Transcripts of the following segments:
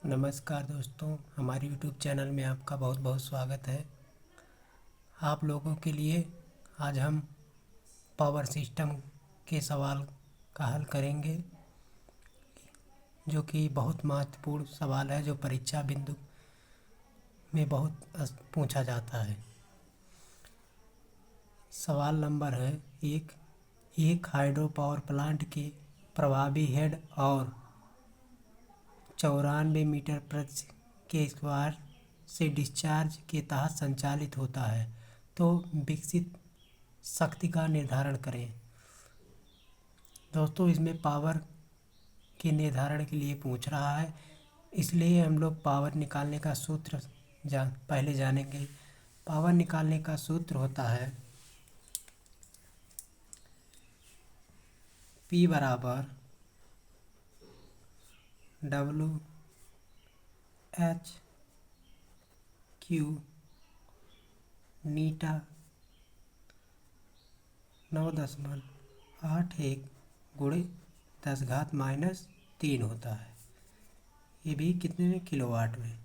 नमस्कार दोस्तों, हमारे YouTube चैनल में आपका बहुत बहुत स्वागत है। आप लोगों के लिए आज हम पावर सिस्टम के सवाल का हल करेंगे, जो कि बहुत महत्वपूर्ण सवाल है, जो परीक्षा बिंदु में बहुत पूछा जाता है। सवाल नंबर है एक हाइड्रो पावर प्लांट के प्रभावी हेड और 94 मीटर प्रति के स्क्वायर से डिस्चार्ज के तहत संचालित होता है, तो विकसित शक्ति का निर्धारण करें। दोस्तों, इसमें पावर के निर्धारण के लिए पूछ रहा है, इसलिए हम लोग पावर निकालने का सूत्र पहले जानेंगे। पावर निकालने का सूत्र होता है P बराबर W H Q नीटा 9.81 गुणे 10⁻³ होता है। ये भी कितने में? किलोवाट में।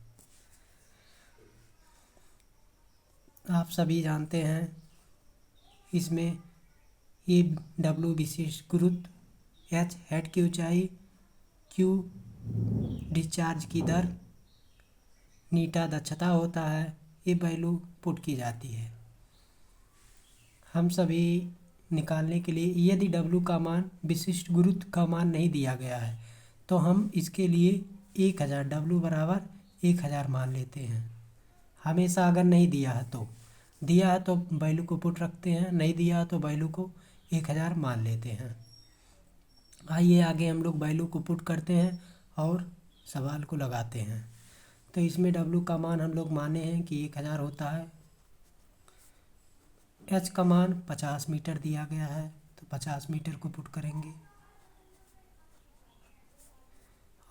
आप सभी जानते हैं, इसमें ये W विशिष्ट गुरुत्व, H हेड की ऊंचाई, Q डिस्चार्ज की दर, नीटा दक्षता होता है। ये वैल्यू पुट की जाती है। हम सभी निकालने के लिए, यदि W का मान, विशिष्ट गुरुत्व का मान नहीं दिया गया है, तो हम इसके लिए 1000 W बराबर 1000 मान लेते हैं। हमेशा अगर नहीं दिया है तो, दिया है तो वैल्यू को पुट रखते हैं, नहीं दिया है तो वैल्यू को 1000 मान लेते हैं। आइए आगे हम लोग वैल्यू को पुट करते हैं और सवाल को लगाते हैं। तो इसमें W का मान हम लोग माने हैं कि 1000 होता है। H का मान 50 मीटर दिया गया है, तो 50 मीटर को पुट करेंगे।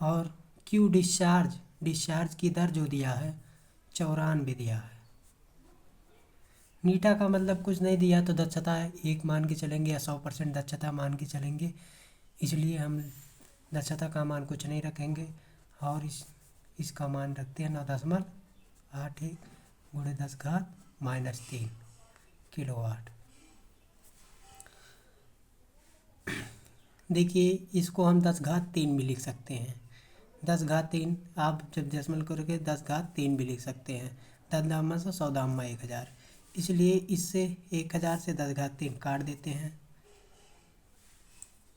और Q डिस्चार्ज की दर जो दिया है 94 दिया है। नीटा का मतलब कुछ नहीं दिया, तो दक्षता है 1 मान के चलेंगे या 100% दक्षता मान के चलेंगे, इसलिए हम दक्षता का मान कुछ नहीं रखेंगे और इसका मान रखते हैं 9.81 गुणे 10⁻³ किलोवाट। देखिए, इसको हम 10⁻³ भी लिख सकते हैं। 10⁻³ आप जब दशमलव करोगे 10⁻³ भी लिख सकते हैं। 10 से 100 1000, इसलिए इससे 1000 से 10⁻³ काट देते हैं।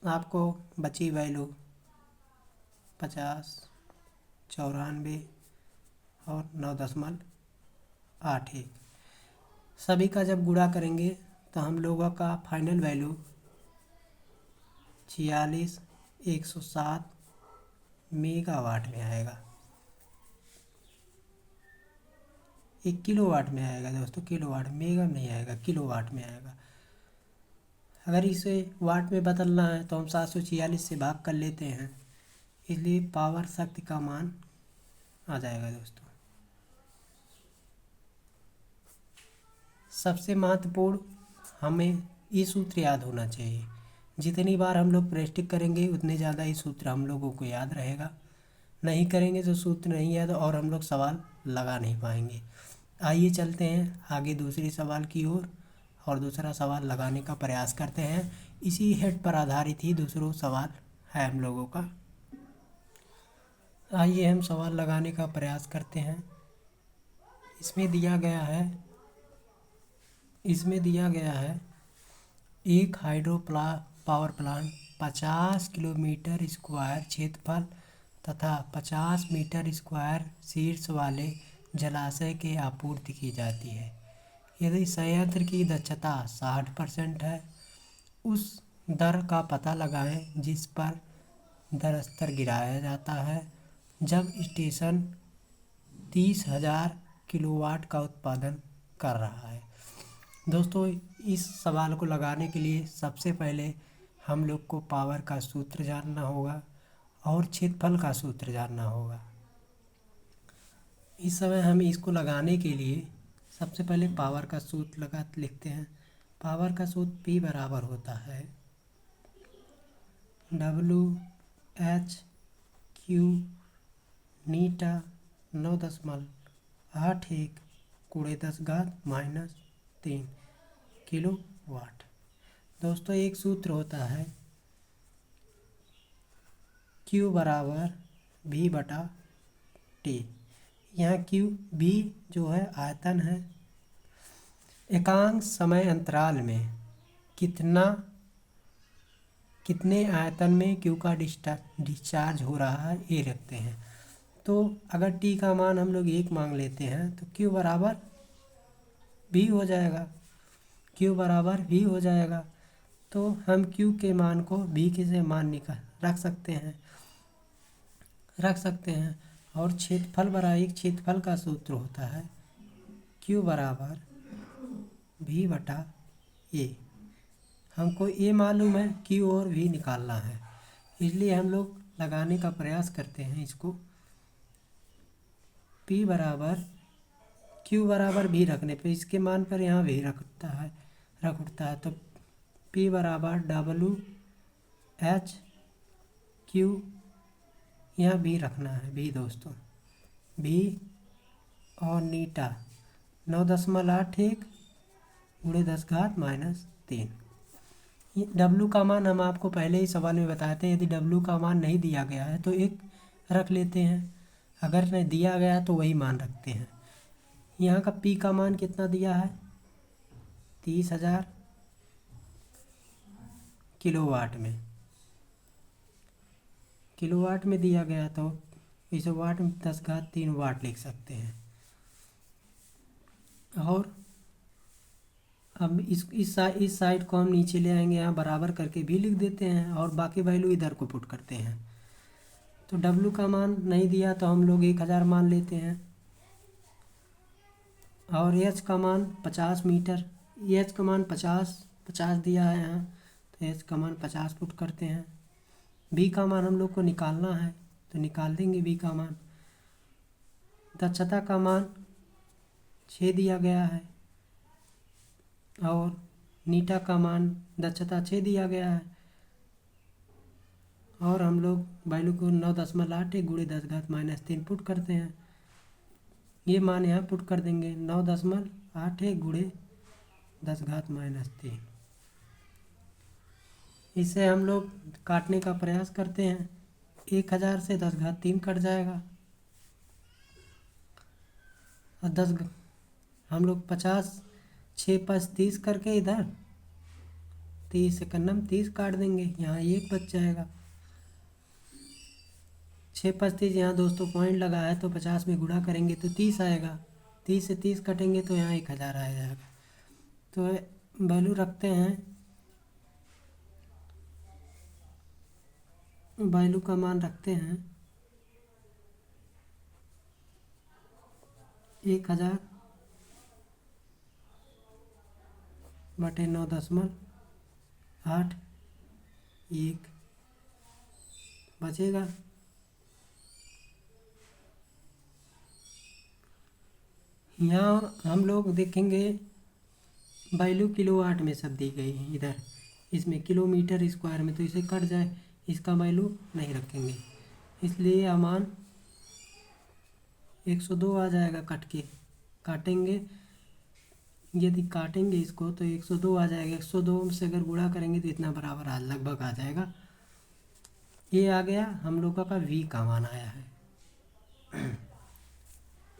आपको बची वैल्यू 50, 94 और 9.81। सभी का जब गुणा करेंगे तो हम लोगों का फाइनल वैल्यू 46,107 मेगावाट में आएगा। एक किलोवाट में आएगा दोस्तों, किलोवाट, मेगा में नहीं आएगा, किलोवाट में आएगा। अगर इसे वाट में बदलना है तो हम 746 से भाग कर लेते हैं, इसलिए पावर शक्ति का मान आ जाएगा दोस्तों। सबसे महत्वपूर्ण, हमें ये सूत्र याद होना चाहिए। जितनी बार हम लोग प्रैक्टिस करेंगे उतने ज़्यादा ये सूत्र हम लोगों को याद रहेगा। नहीं करेंगे तो सूत्र नहीं याद और हम लोग सवाल लगा नहीं पाएंगे। आइए चलते हैं आगे दूसरे सवाल की ओर और दूसरा सवाल लगाने का प्रयास करते हैं। इसी हेड पर आधारित ही दूसरा सवाल है हम लोगों का। आइए हम सवाल लगाने का प्रयास करते हैं। इसमें दिया गया है एक hydro power plant 50 kilometre square क्षेत्रफल तथा 50 मीटर स्क्वायर शीर्ष वाले जलाशय के आपूर्ति की जाती है। यदि संयंत्र की दक्षता 60% है, उस दर का पता लगाएं जिस पर दर स्तर गिराया जाता है जब स्टेशन 30,000 किलोवाट का उत्पादन कर रहा है। दोस्तों, इस सवाल को लगाने के लिए सबसे पहले हम लोग को पावर का सूत्र जानना होगा और क्षेत्रफल का सूत्र जानना होगा। इस समय हम इसको लगाने के लिए सबसे पहले पावर का सूत्र लिखते हैं। पावर का सूत्र P बराबर होता है W H Q नीटा 9.81 गुणे 10⁻³ किलो वाट। दोस्तों एक सूत्र होता है Q बराबर V बटा T। यहाँ Q V जो है आयतन है, एकांक समय अंतराल में कितने आयतन में Q का डिस्चार्ज हो रहा है ये रखते हैं। तो अगर T का मान हम लोग 1 मांग लेते हैं तो Q बराबर V हो जाएगा, Q बराबर V हो जाएगा। तो हम Q के मान को V के से मान रख सकते हैं। और क्षेत्रफल बराबर एक क्षेत्रफल का सूत्र होता है Q बराबर V बटा A। हमको A मालूम है, Q और V निकालना है, इसलिए हम लोग लगाने का प्रयास करते हैं इसको। P बराबर Q बराबर V रखने पे इसके मान पर यहाँ V रख उठता है। तो P बराबर WH/Q, यहाँ V रखना है, V दोस्तों V और नीटा 9.81 गुणे 10⁻³ W का मान हम आपको पहले ही सवाल में बताए थे। यदि W का मान नहीं दिया गया है तो 1 रख लेते हैं, अगर नहीं दिया गया है तो वही मान रखते हैं। यहाँ का P का मान कितना दिया है 30,000 किलोवाट में दिया गया, तो इसे वाट में 10⁻³ वाट लिख सकते हैं। और अब इस साइड को हम नीचे ले आएंगे, यहाँ बराबर करके भी लिख देते हैं और बाकी वैल्यू इधर को पुट करते हैं। तो W का मान नहीं दिया तो हम लोग 1000 मान लेते हैं और H का मान 50 मीटर, H का मान 50 दिया है यहाँ, तो H का मान 50 पुट करते हैं। B का मान हम लोग को निकालना है तो निकाल देंगे B का मान। दक्षता का मान 6 दिया गया है और नीटा का मान दक्षता 6 दिया गया है और हम लोग वैल्यू को 9.81 गुणे 10⁻³ पुट करते हैं। ये मान यहाँ पुट कर देंगे 9.81 गुणे 10⁻³ इसे हम लोग काटने का प्रयास करते हैं। 1000 से 10⁻³ कट जाएगा और हम लोग 50 6 5 30 करके इधर 30 सेकंड 30 काट देंगे, यहाँ 1 बच जाएगा। 6 5 30 यहाँ दोस्तों पॉइंट लगा है तो 50 में गुणा करेंगे तो 30 आएगा, 30 से 30 कटेंगे तो यहाँ 1000 आ जाएगा। तो वैल्यू रखते हैं, वैल्यू का मान रखते हैं 1000 बटे 9.81 बचेगा। यहाँ हम लोग देखेंगे वैल्यू किलोवाट में सब दी गई है, इधर इसमें किलोमीटर स्क्वायर में, तो इसे कट जाए, इसका वैल्यू नहीं रखेंगे, इसलिए अमान 102 आ जाएगा। काटेंगे, यदि काटेंगे इसको तो 102 आ जाएगा। 102 से अगर गुणा करेंगे तो इतना बराबर लगभग आ जाएगा। ये आ गया हम लोग का V का मान आया है।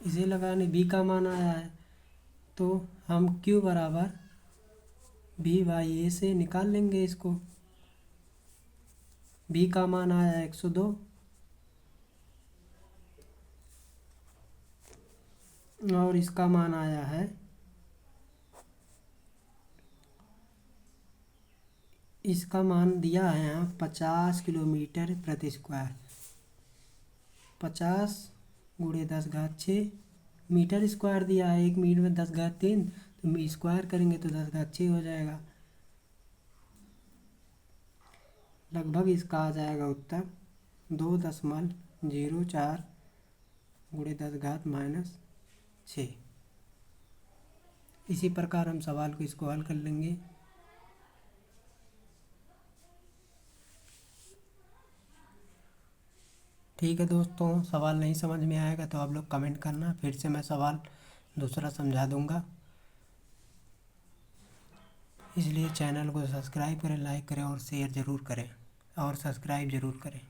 इसे लगाने V का मान आया है तो हम Q बराबर V/A से निकाल लेंगे इसको। V का मान आया 102 और इसका मान आया है, इसका मान दिया है यहाँ 50 किलोमीटर प्रति स्क्वायर। 50 गुणे 10⁻6 मीटर स्क्वायर दिया है, 1 मीटर में 10⁻3, तो स्क्वायर करेंगे तो 10⁻6 हो जाएगा। लगभग इसका आ जाएगा उत्तर 2.04 गुणे 10⁻6। इसी प्रकार हम सवाल को इसको हल कर लेंगे। ठीक है दोस्तों, सवाल नहीं समझ में आएगा तो आप लोग कमेंट करना, फिर से मैं सवाल दूसरा समझा दूंगा। इसलिए चैनल को सब्सक्राइब करें, लाइक करें और शेयर ज़रूर करें और सब्सक्राइब ज़रूर करें।